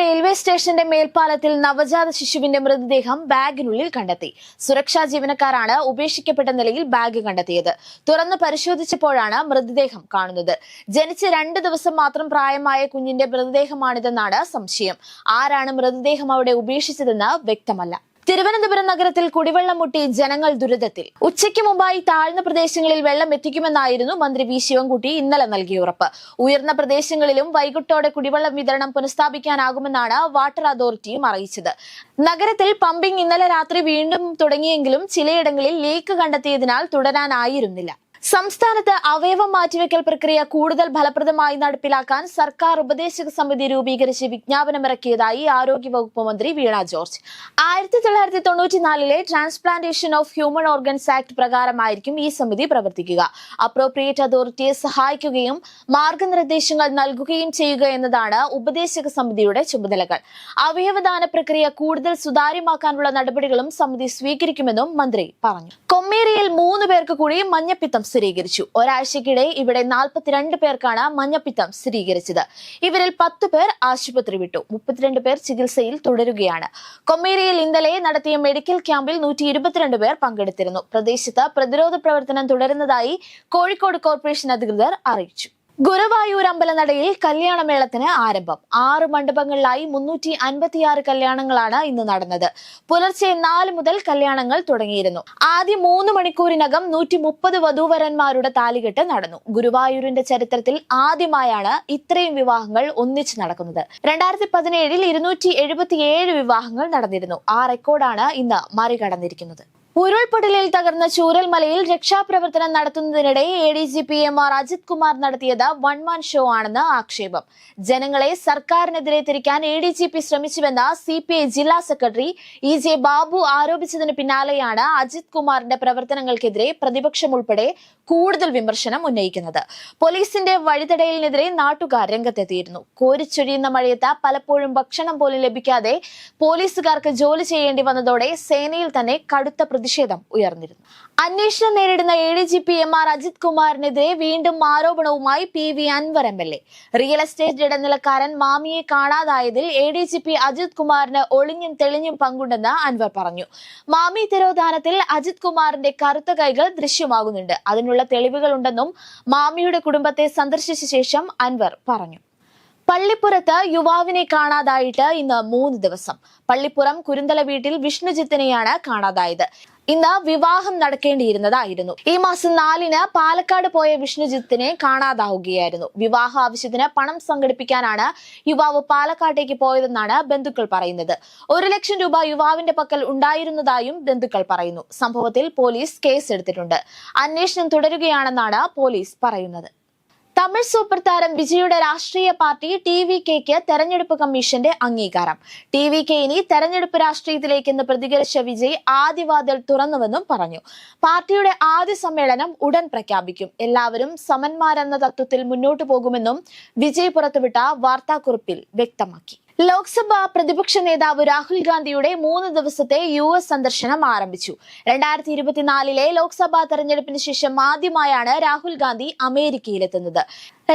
Railway സ്റ്റേഷന്റെ മേൽപ്പാലത്തിൽ നവജാത ശിശുവിന്റെ മൃതദേഹം ബാഗിനുള്ളിൽ കണ്ടെത്തി. സുരക്ഷാ ജീവനക്കാരാണ് ഉപേക്ഷിക്കപ്പെട്ട നിലയിൽ ബാഗ് കണ്ടെത്തിയത്. തുറന്ന് പരിശോധിച്ചപ്പോഴാണ് മൃതദേഹം കാണുന്നത്. ജനിച്ച് 2 ദിവസം മാത്രം പ്രായമായ കുഞ്ഞിന്റെ മൃതദേഹമാണിതെന്നാണ് സംശയം. ആരാണ് മൃതദേഹം അവിടെ ഉപേക്ഷിച്ചതെന്ന് വ്യക്തമല്ല. തിരുവനന്തപുരം നഗരത്തിൽ കുടിവെള്ളം മുട്ടി ജനങ്ങൾ ദുരിതത്തിൽ. ഉച്ചയ്ക്ക് മുമ്പായി താഴ്ന്ന പ്രദേശങ്ങളിൽ വെള്ളം എത്തിക്കുമെന്നായിരുന്നു മന്ത്രി വി ശിവൻകുട്ടി ഇന്നലെ നൽകിയ ഉറപ്പ്. ഉയർന്ന പ്രദേശങ്ങളിലും വൈകിട്ടോടെ കുടിവെള്ളം വിതരണം പുനഃസ്ഥാപിക്കാനാകുമെന്നാണ് വാട്ടർ അതോറിറ്റിയും അറിയിച്ചത്. നഗരത്തിൽ പമ്പിംഗ് ഇന്നലെ രാത്രി വീണ്ടും തുടങ്ങിയെങ്കിലും ചിലയിടങ്ങളിൽ ലീക്ക് കണ്ടെത്തിയതിനാൽ തുടരാനായിരുന്നില്ല. സംസ്ഥാനത്ത് അവയവം മാറ്റിവെക്കൽ പ്രക്രിയ കൂടുതൽ ഫലപ്രദമായി നടപ്പിലാക്കാൻ സർക്കാർ ഉപദേശക സമിതി രൂപീകരിച്ച് വിജ്ഞാപനമിറക്കിയതായി ആരോഗ്യവകുപ്പ് മന്ത്രി Veena George. 1994 transplantation of human organs act പ്രകാരമായിരിക്കും ഈ സമിതി പ്രവർത്തിക്കുക. അപ്രോപ്രിയേറ്റ് അതോറിറ്റിയെ സഹായിക്കുകയും മാർഗനിർദ്ദേശങ്ങൾ നൽകുകയും ചെയ്യുക എന്നതാണ് ഉപദേശക സമിതിയുടെ ചുമതലകൾ. അവയവദാന പ്രക്രിയ കൂടുതൽ സുതാര്യമാക്കാനുള്ള നടപടികളും സമിതി സ്വീകരിക്കുമെന്നും മന്ത്രി പറഞ്ഞു. കൊമ്മേരിയിൽ 3 പേർക്ക് കൂടി മഞ്ഞപ്പിത്തം സ്ഥിരീകരിച്ചു. ഒരാഴ്ചക്കിടെ ഇവിടെ 42 പേർക്കാണ് മഞ്ഞപ്പിത്തം സ്ഥിരീകരിച്ചത്. ഇവരിൽ 10 പേർ ആശുപത്രി വിട്ടു. 32 പേർ ചികിത്സയിൽ തുടരുകയാണ്. കൊമ്മേരിയിൽ ഇന്നലെ നടത്തിയ മെഡിക്കൽ ക്യാമ്പിൽ 122 പേർ പങ്കെടുത്തിരുന്നു. പ്രദേശത്ത് പ്രതിരോധ പ്രവർത്തനം തുടരുന്നതായി കോഴിക്കോട് കോർപ്പറേഷൻ അധികൃതർ അറിയിച്ചു. ഗുരുവായൂർ അമ്പലനടയിൽ കല്യാണമേളത്തിന് ആരംഭം. 6 മണ്ഡപങ്ങളിലായി 356 കല്യാണങ്ങളാണ് ഇന്ന് നടന്നത്. പുലർച്ചെ 4 മുതൽ കല്യാണങ്ങൾ തുടങ്ങിയിരുന്നു. ആദ്യ 3 മണിക്കൂറിനകം 130 വധൂവരന്മാരുടെ താലികെട്ട് നടന്നു. ഗുരുവായൂരിന്റെ ചരിത്രത്തിൽ ആദ്യമായാണ് ഇത്രയും വിവാഹങ്ങൾ ഒന്നിച്ച് നടക്കുന്നത്. 2017 277 വിവാഹങ്ങൾ നടന്നിരുന്നു. ആ റെക്കോർഡാണ് ഇന്ന് മറികടന്നിരിക്കുന്നത്. ഉരുൾപൊട്ടലിൽ തകർന്ന ചൂരൽമലയിൽ രക്ഷാപ്രവർത്തനം നടത്തുന്നതിനിടെ ADGP MR അജിത് കുമാർ നടത്തിയത് വൺമാൻ ഷോ ആണെന്ന് ആക്ഷേപം. ജനങ്ങളെ സർക്കാരിനെതിരെ തിരിക്കാൻ ADGP ശ്രമിച്ചുവെന്ന CPI ജില്ലാ സെക്രട്ടറി EJ ബാബു ആരോപിച്ചതിന് പിന്നാലെയാണ് അജിത് കുമാറിന്റെ പ്രവർത്തനങ്ങൾക്കെതിരെ പ്രതിപക്ഷം ഉൾപ്പെടെ കൂടുതൽ വിമർശനം ഉന്നയിക്കുന്നത്. പോലീസിന്റെ വഴിതടയലിനെതിരെ നാട്ടുകാർ രംഗത്തെത്തിയിരുന്നു. കോരിച്ചൊരിയുന്ന മഴയത്ത് പലപ്പോഴും ഭക്ഷണം പോലും ലഭിക്കാതെ പോലീസുകാർക്ക് ജോലി ചെയ്യേണ്ടി വന്നതോടെ സേനയിൽ തന്നെ കടുത്ത പ്രതിഷേധം ഉയർന്നിരുന്നു. അന്വേഷണം നേരിടുന്ന ADGP MR അജിത് കുമാറിനെതിരെ വീണ്ടും ആരോപണവുമായി PV Anvar MLA. Real estate ഇടനിലക്കാരൻ മാമിയെ കാണാതായതിൽ ADGP അജിത് കുമാറിന് ഒളിഞ്ഞും തെളിഞ്ഞും പങ്കുണ്ടെന്ന് അൻവർ പറഞ്ഞു. മാമി തിരോധാനത്തിൽ അജിത് കുമാറിന്റെ കറുത്ത കൈകൾ ദൃശ്യമാകുന്നുണ്ട്. അതിനുള്ള തെളിവുകളുണ്ടെന്നും മാമിയുടെ കുടുംബത്തെ സന്ദർശിച്ച ശേഷം അൻവർ പറഞ്ഞു. പള്ളിപ്പുറത്ത് യുവാവിനെ കാണാതായിട്ട് ഇന്ന് 3 ദിവസം. പള്ളിപ്പുറം കുരുന്തല വീട്ടിൽ വിഷ്ണുജിത്തിനെയാണ് കാണാതായത്. ഇന്ന് വിവാഹം നടക്കേണ്ടിയിരുന്നതായിരുന്നു. ഈ മാസം 4-ന് പാലക്കാട് പോയ വിഷ്ണുജിത്തിനെ കാണാതാവുകയായിരുന്നു. വിവാഹ ആവശ്യത്തിന് പണം സംഘടിപ്പിക്കാനാണ് യുവാവ് പാലക്കാട്ടേക്ക് പോയതെന്നാണ് ബന്ധുക്കൾ പറയുന്നത്. 1 ലക്ഷം രൂപ യുവാവിന്റെ പക്കൽ ഉണ്ടായിരുന്നതായും ബന്ധുക്കൾ പറയുന്നു. സംഭവത്തിൽ പോലീസ് കേസെടുത്തിട്ടുണ്ട്. അന്വേഷണം തുടരുകയാണെന്നാണ് പോലീസ് പറയുന്നത്. തമിഴ് സൂപ്പർ താരം വിജയുടെ രാഷ്ട്രീയ പാർട്ടി TVKക്ക് തെരഞ്ഞെടുപ്പ് കമ്മീഷന്റെ അംഗീകാരം. TVK ഇനി തെരഞ്ഞെടുപ്പ് രാഷ്ട്രീയത്തിലേക്കെന്ന് പ്രതികരിച്ച വിജയ് ആദ്യവാതിൽ തുറന്നുവെന്നും പറഞ്ഞു. പാർട്ടിയുടെ ആദ്യ സമ്മേളനം ഉടൻ പ്രഖ്യാപിക്കും. എല്ലാവരും സമന്മാരെന്ന തത്വത്തിൽ മുന്നോട്ടു പോകുമെന്നും വിജയ് പുറത്തുവിട്ട വാർത്താക്കുറിപ്പിൽ വ്യക്തമാക്കി. ലോക്സഭാ പ്രതിപക്ഷ നേതാവ് രാഹുൽ ഗാന്ധിയുടെ 3 ദിവസത്തെ US സന്ദർശനം ആരംഭിച്ചു. 2024 ലോക്സഭാ തെരഞ്ഞെടുപ്പിന് ശേഷം ആദ്യമായാണ് രാഹുൽ ഗാന്ധി അമേരിക്കയിലെത്തുന്നത്.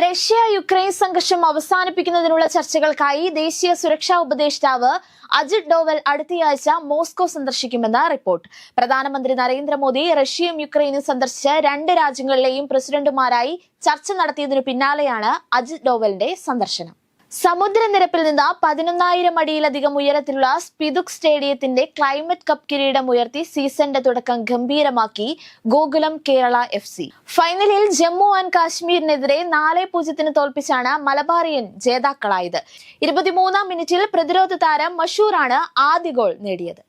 റഷ്യ-യുക്രൈൻ സംഘർഷം അവസാനിപ്പിക്കുന്നതിനുള്ള ചർച്ചകൾക്കായി ദേശീയ സുരക്ഷാ ഉപദേഷ്ടാവ് അജിത് ഡോവൽ അടുത്തയാഴ്ച മോസ്കോ സന്ദർശിക്കുമെന്ന് റിപ്പോർട്ട്. പ്രധാനമന്ത്രി നരേന്ദ്രമോദി റഷ്യയും യുക്രൈനും സന്ദർശിച്ച് 2 രാജ്യങ്ങളിലെയും പ്രസിഡന്റുമാരായി ചർച്ച നടത്തിയതിനു പിന്നാലെയാണ് അജിത് ഡോവലിന്റെ സന്ദർശനം. സമുദ്രനിരപ്പിൽ നിന്ന് 11,000 അടിയിലധികം ഉയരത്തിലുള്ള സ്പിതുക് സ്റ്റേഡിയത്തിന്റെ ക്ലൈമറ്റ് കപ്പ് കിരീടം ഉയർത്തി സീസണിന്റെ തുടക്കം ഗംഭീരമാക്കി ഗോകുലം കേരള FC. ഫൈനലിൽ ജമ്മു ആൻഡ് കാശ്മീരിനെതിരെ 4-0 തോൽപ്പിച്ചാണ് മലബാറിയൻ ജേതാക്കളായത്. 23-ാം മിനിറ്റിൽ പ്രതിരോധ താരം മഷൂറാണ് ആദ്യ ഗോൾ നേടിയത്.